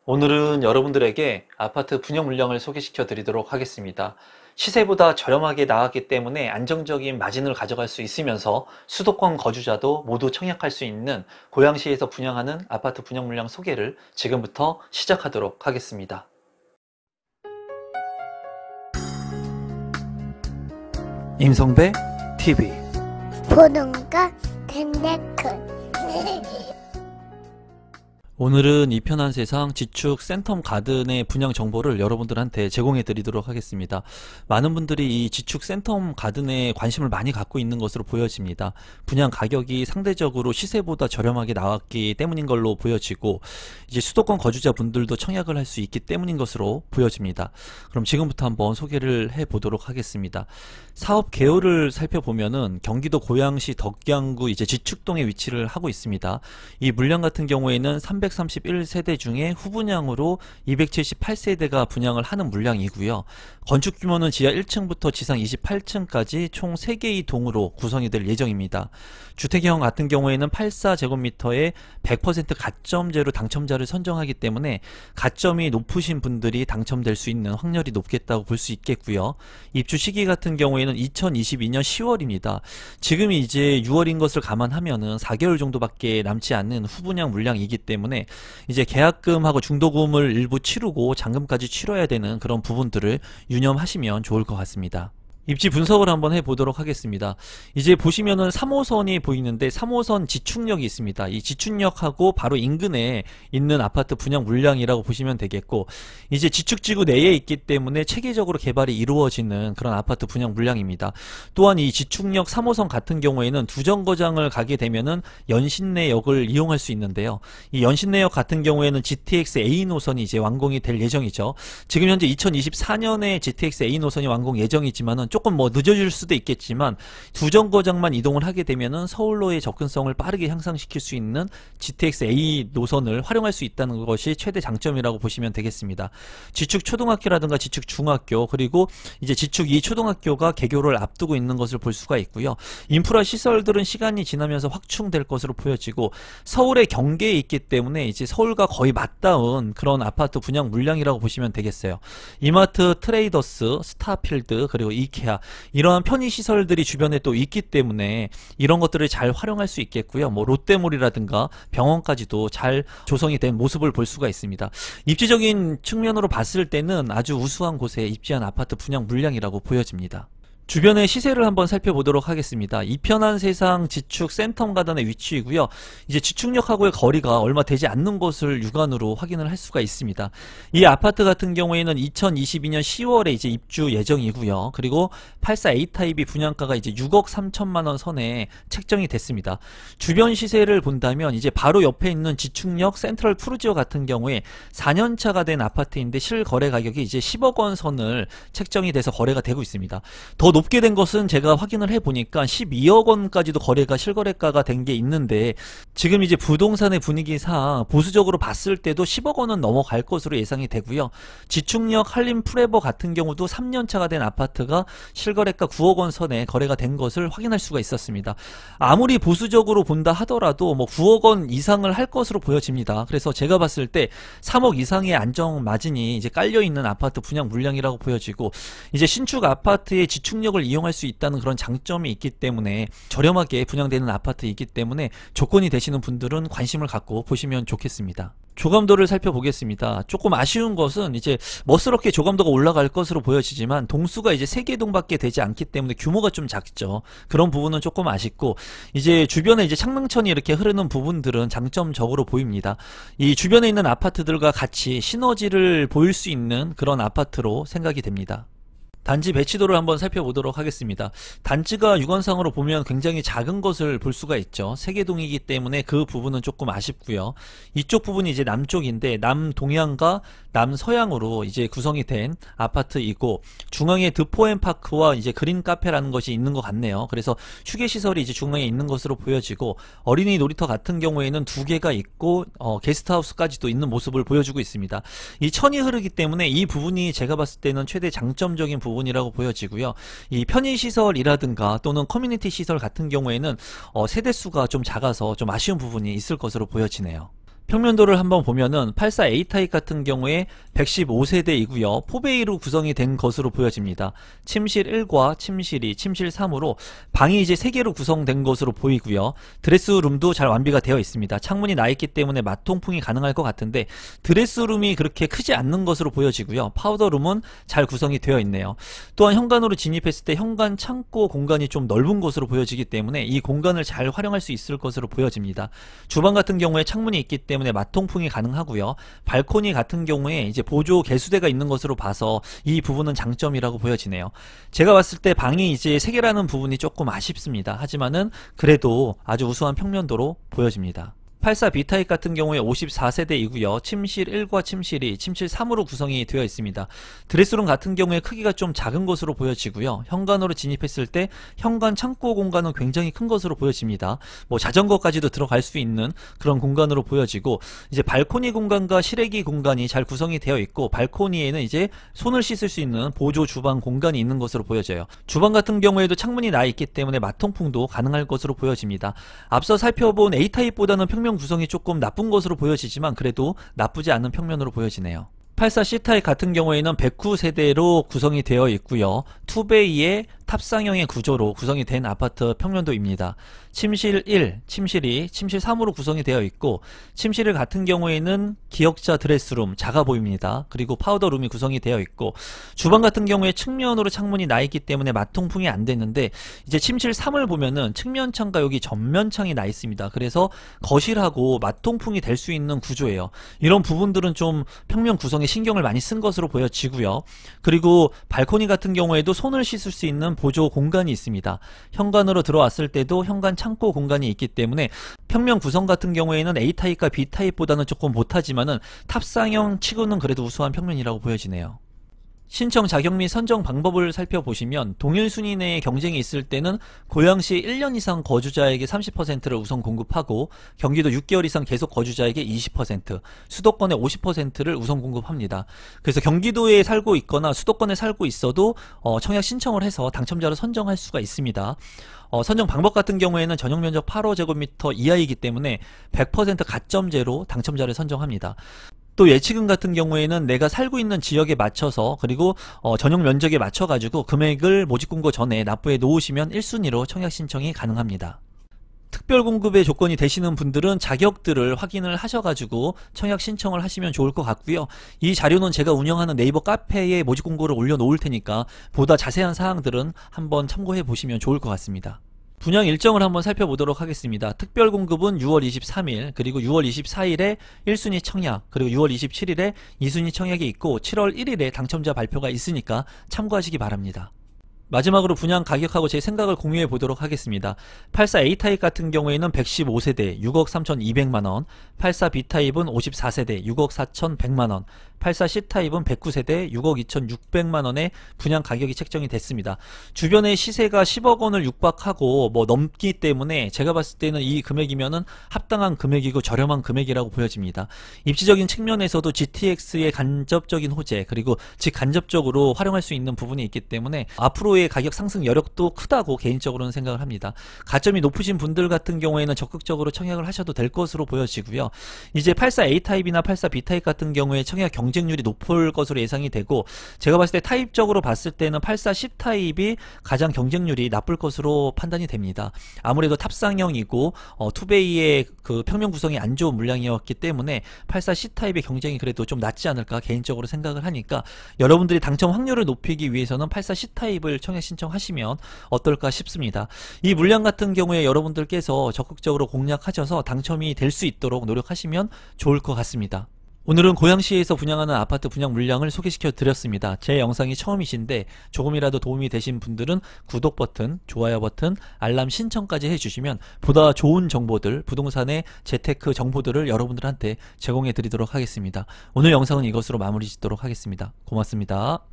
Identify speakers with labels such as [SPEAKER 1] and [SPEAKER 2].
[SPEAKER 1] 오늘은 여러분들에게 아파트 분양 물량을 소개시켜 드리도록 하겠습니다. 시세보다 저렴하게 나왔기 때문에 안정적인 마진을 가져갈 수 있으면서 수도권 거주자도 모두 청약할 수 있는 고양시에서 분양하는 아파트 분양 물량 소개를 지금부터 시작하도록 하겠습니다. 임성배 TV
[SPEAKER 2] 보동과 덴데크
[SPEAKER 1] 오늘은 이 편한 세상 지축 센텀 가든의 분양 정보를 여러분들한테 제공해 드리도록 하겠습니다. 많은 분들이 이 지축 센텀 가든에 관심을 많이 갖고 있는 것으로 보여집니다. 분양 가격이 상대적으로 시세보다 저렴하게 나왔기 때문인 걸로 보여지고, 이제 수도권 거주자분들도 청약을 할 수 있기 때문인 것으로 보여집니다. 그럼 지금부터 한번 소개를 해 보도록 하겠습니다. 사업 개요를 살펴보면은 경기도 고양시 덕양구 이제 지축동에 위치를 하고 있습니다. 이 물량 같은 경우에는 331세대 중에 후분양으로 278세대가 분양을 하는 물량이고요. 건축 규모는 지하 1층부터 지상 28층까지 총 3개의 동으로 구성이 될 예정입니다. 주택형 같은 경우에는 84제곱미터에 100% 가점제로 당첨자를 선정하기 때문에 가점이 높으신 분들이 당첨될 수 있는 확률이 높겠다고 볼 수 있겠고요. 입주 시기 같은 경우에는 2022년 10월입니다. 지금이 이제 6월인 것을 감안하면은 4개월 정도밖에 남지 않는 후분양 물량이기 때문에 이제 계약금하고 중도금을 일부 치르고 잔금까지 치러야 되는 그런 부분들을 유념하시면 좋을 것 같습니다. 입지 분석을 한번 해보도록 하겠습니다. 이제 보시면은 3호선이 보이는데 3호선 지축역이 있습니다. 이 지축역하고 바로 인근에 있는 아파트 분양 물량이라고 보시면 되겠고, 이제 지축지구 내에 있기 때문에 체계적으로 개발이 이루어지는 그런 아파트 분양 물량입니다. 또한 이 지축역 3호선 같은 경우에는 두 정거장을 가게 되면은 연신내역을 이용할 수 있는데요. 이 연신내역 같은 경우에는 GTX A 노선이 이제 완공이 될 예정이죠. 지금 현재 2024년에 GTX A 노선이 완공 예정이지만은 조금 늦어질 수도 있겠지만 두 정거장만 이동을 하게 되면은 서울로의 접근성을 빠르게 향상시킬 수 있는 GTX A 노선을 활용할 수 있다는 것이 최대 장점이라고 보시면 되겠습니다. 지축 초등학교라든가 지축 중학교, 그리고 이제 지축 2 초등학교가 개교를 앞두고 있는 것을 볼 수가 있고요. 인프라 시설들은 시간이 지나면서 확충될 것으로 보여지고, 서울의 경계에 있기 때문에 이제 서울과 거의 맞닿은 그런 아파트 분양 물량이라고 보시면 되겠어요. 이마트, 트레이더스, 스타필드, 그리고 이케아, 이러한 편의시설들이 주변에 또 있기 때문에 이런 것들을 잘 활용할 수 있겠고요. 롯데몰이라든가 병원까지도 잘 조성이 된 모습을 볼 수가 있습니다. 입지적인 측면으로 봤을 때는 아주 우수한 곳에 입지한 아파트 분양 물량이라고 보여집니다. 주변의 시세를 한번 살펴보도록 하겠습니다. 이 편한 세상 지축 센텀 가든의 위치이고요. 이제 지축역하고의 거리가 얼마 되지 않는 것을 육안으로 확인을 할 수가 있습니다. 이 아파트 같은 경우에는 2022년 10월에 이제 입주 예정이고요. 그리고 84A 타입이 분양가가 이제 6억 3천만 원 선에 책정이 됐습니다. 주변 시세를 본다면 이제 바로 옆에 있는 지축역 센트럴 푸르지오 같은 경우에 4년차가 된 아파트인데 실거래 가격이 이제 10억 원 선을 책정이 돼서 거래가 되고 있습니다. 더 높게 된 것은 제가 확인을 해보니까 12억 원까지도 거래가 실거래가가 된 게 있는데, 지금 이제 부동산의 분위기상 보수적으로 봤을 때도 10억 원은 넘어갈 것으로 예상이 되고요. 지축역 한림 프레버 같은 경우도 3년차가 된 아파트가 실거래가 9억 원 선에 거래가 된 것을 확인할 수가 있었습니다. 아무리 보수적으로 본다 하더라도 9억 원 이상을 할 것으로 보여집니다. 그래서 제가 봤을 때 3억 이상의 안정 마진이 이제 깔려있는 아파트 분양 물량이라고 보여지고, 이제 신축 아파트의 지축 을 이용할 수 있다는 그런 장점이 있기 때문에 저렴하게 분양되는 아파트이기 때문에 조건이 되시는 분들은 관심을 갖고 보시면 좋겠습니다. 조감도를 살펴보겠습니다. 조금 아쉬운 것은 이제 멋스럽게 조감도가 올라갈 것으로 보여지지만 동수가 이제 3개 동밖에 되지 않기 때문에 규모가 좀 작죠. 그런 부분은 조금 아쉽고, 이제 주변에 이제 창릉천이 이렇게 흐르는 부분들은 장점적으로 보입니다. 이 주변에 있는 아파트들과 같이 시너지를 보일 수 있는 그런 아파트로 생각이 됩니다. 단지 배치도를 한번 살펴보도록 하겠습니다. 단지가 육안상으로 보면 굉장히 작은 것을 볼 수가 있죠. 세개동이기 때문에 그 부분은 조금 아쉽고요. 이쪽 부분이 이제 남쪽인데 남동향과 남서향으로 이제 구성이 된 아파트이고, 중앙에 드포앤파크와 이제 그린 카페라는 것이 있는 것 같네요. 그래서 휴게시설이 이제 중앙에 있는 것으로 보여지고, 어린이 놀이터 같은 경우에는 2개가 있고 게스트하우스까지도 있는 모습을 보여주고 있습니다. 이 천이 흐르기 때문에 이 부분이 제가 봤을 때는 최대 장점적인 부분이라고 보여지고요. 이 편의시설이라든가 또는 커뮤니티 시설 같은 경우에는 세대수가 좀 작아서 좀 아쉬운 부분이 있을 것으로 보여지네요. 평면도를 한번 보면은 84 A타입 같은 경우에 115세대이고요. 포베이로 구성이 된 것으로 보여집니다. 침실 1과 침실 2, 침실 3으로 방이 이제 3개로 구성된 것으로 보이고요. 드레스룸도 잘 완비가 되어 있습니다. 창문이 나 있기 때문에 맞통풍이 가능할 것 같은데 드레스룸이 그렇게 크지 않는 것으로 보여지고요. 파우더룸은 잘 구성이 되어 있네요. 또한 현관으로 진입했을 때 현관 창고 공간이 좀 넓은 것으로 보여지기 때문에 이 공간을 잘 활용할 수 있을 것으로 보여집니다. 주방 같은 경우에 창문이 있기 때문에 맞통풍이 가능하고요. 발코니 같은 경우에 이제 보조 개수대가 있는 것으로 봐서 이 부분은 장점이라고 보여지네요. 제가 봤을 때 방이 이제 3개라는 부분이 조금 아쉽습니다. 하지만은 그래도 아주 우수한 평면도로 보여집니다. 84 B타입 같은 경우에 54세대이고요. 침실 1과 침실 2, 침실 3으로 구성이 되어 있습니다. 드레스룸 같은 경우에 크기가 좀 작은 것으로 보여지고요. 현관으로 진입했을 때 현관 창고 공간은 굉장히 큰 것으로 보여집니다. 뭐 자전거까지도 들어갈 수 있는 그런 공간으로 보여지고, 이제 발코니 공간과 실외기 공간이 잘 구성이 되어 있고, 발코니에는 이제 손을 씻을 수 있는 보조 주방 공간이 있는 것으로 보여져요. 주방 같은 경우에도 창문이 나 있기 때문에 마통풍도 가능할 것으로 보여집니다. 앞서 살펴본 A타입보다는 평면 구성이 조금 나쁜 것으로 보여지지만 그래도 나쁘지 않은 평면으로 보여지네요. 84 C타입 같은 경우에는 109세대로 구성이 되어 있고요. 투베이의 탑상형의 구조로 구성이 된 아파트 평면도입니다. 침실 1, 침실 2, 침실 3으로 구성이 되어 있고, 침실 1 같은 경우에는 기역자 드레스룸 작아 보입니다. 그리고 파우더룸이 구성이 되어 있고, 주방 같은 경우에 측면으로 창문이 나 있기 때문에 맞통풍이 안 되는데, 이제 침실 3을 보면은 측면창과 여기 전면창이 나 있습니다. 그래서 거실하고 맞통풍이 될 수 있는 구조예요. 이런 부분들은 좀 평면 구성에 신경을 많이 쓴 것으로 보여지고요. 그리고 발코니 같은 경우에도 손을 씻을 수 있는 보조 공간이 있습니다. 현관으로 들어왔을 때도 현관 창고 공간이 있기 때문에 평면 구성 같은 경우에는 A타입과 B타입보다는 조금 못하지만은 탑상형 치고는 그래도 우수한 평면이라고 보여지네요. 신청 자격 및 선정 방법을 살펴보시면 동일 순위 내에 경쟁이 있을 때는 고양시 1년 이상 거주자에게 30%를 우선 공급하고, 경기도 6개월 이상 계속 거주자에게 20%, 수도권의 50%를 우선 공급합니다. 그래서 경기도에 살고 있거나 수도권에 살고 있어도 청약 신청을 해서 당첨자를 선정할 수가 있습니다. 선정 방법 같은 경우에는 전용 면적 8호제곱미터 이하이기 때문에 100% 가점제로 당첨자를 선정합니다. 또 예치금 같은 경우에는 내가 살고 있는 지역에 맞춰서, 그리고 전용 면적에 맞춰 가지고 금액을 모집 공고 전에 납부해 놓으시면 1순위로 청약 신청이 가능합니다. 특별 공급의 조건이 되시는 분들은 자격들을 확인을 하셔가지고 청약 신청을 하시면 좋을 것 같고요. 이 자료는 제가 운영하는 네이버 카페에 모집 공고를 올려 놓을 테니까 보다 자세한 사항들은 한번 참고해 보시면 좋을 것 같습니다. 분양 일정을 한번 살펴보도록 하겠습니다. 특별 공급은 6월 23일, 그리고 6월 24일에 1순위 청약, 그리고 6월 27일에 2순위 청약이 있고 7월 1일에 당첨자 발표가 있으니까 참고하시기 바랍니다. 마지막으로 분양 가격하고 제 생각을 공유해 보도록 하겠습니다. 84 A타입 같은 경우에는 115세대 6억 3,200만원, 84 B타입은 54세대 6억 4,100만원, 84 C타입은 109세대 6억 2,600만원의 분양 가격이 책정이 됐습니다. 주변의 시세가 10억 원을 육박하고 넘기 때문에 제가 봤을 때는 이 금액이면은 합당한 금액이고 저렴한 금액이라고 보여집니다. 입지적인 측면에서도 GTX의 간접적인 호재, 그리고 직간접적으로 활용할 수 있는 부분이 있기 때문에 앞으로의 가격 상승 여력도 크다고 개인적으로는 생각을 합니다. 가점이 높으신 분들 같은 경우에는 적극적으로 청약을 하셔도 될 것으로 보여지고요. 이제 84 A타입이나 84 B타입 같은 경우에 청약 경쟁률이 높을 것으로 예상이 되고, 제가 봤을 때 타입적으로 봤을 때는 84 C타입이 가장 경쟁률이 나쁠 것으로 판단이 됩니다. 아무래도 탑상형이고 투베이의 그 평면 구성이 안 좋은 물량이었기 때문에 84 C타입의 경쟁이 그래도 좀 낫지 않을까 개인적으로 생각을 하니까, 여러분들이 당첨 확률을 높이기 위해서는 84 C타입을 청약 신청하시면 어떨까 싶습니다. 이 물량 같은 경우에 여러분들께서 적극적으로 공략하셔서 당첨이 될 수 있도록 노력하시면 좋을 것 같습니다. 오늘은 고양시에서 분양하는 아파트 분양 물량을 소개시켜 드렸습니다. 제 영상이 처음이신데 조금이라도 도움이 되신 분들은 구독 버튼, 좋아요 버튼, 알람 신청까지 해주시면 보다 좋은 정보들, 부동산의 재테크 정보들을 여러분들한테 제공해 드리도록 하겠습니다. 오늘 영상은 이것으로 마무리 짓도록 하겠습니다. 고맙습니다.